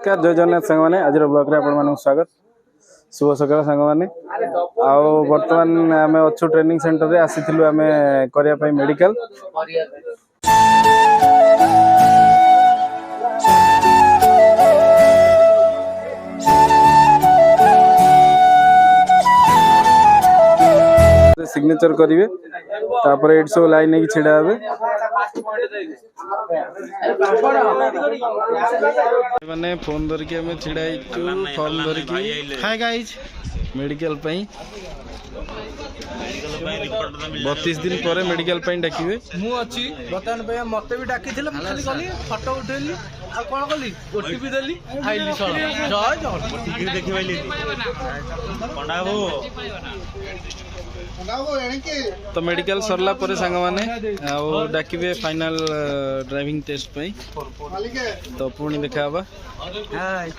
नमस्कार जय जगन्नाथ सांग मैंने आज ब्लॉग रे आपण स्वागत शुभ सकाळ सांग मैंने बर्तमान आम अच्छु ट्रेनिंग सेंटर रे आसीथिलु आम करिया पई मेडिकल सिग्नेचर करेंगे तापर ये सब लाइन नहीं छिड़ा हे माने फोन धरिकी आम छिड़ा फॉर्म धरिकी हाय गाइज मेडिकल 32 दिन पर मेडिकल डाकिबे मु अच्छी बर्तमान पे मते भी डाकी थिले खाली गली फोटो उठेली आ कोन गली ओटीपी देली आइली सर जय जय ओटीपी देखि बैली पंडा तो मेडिकल सरला पर सांग माने डाकिबे फाइनल ड्राइविंग टेस्ट पई तो पुणी देखा हाय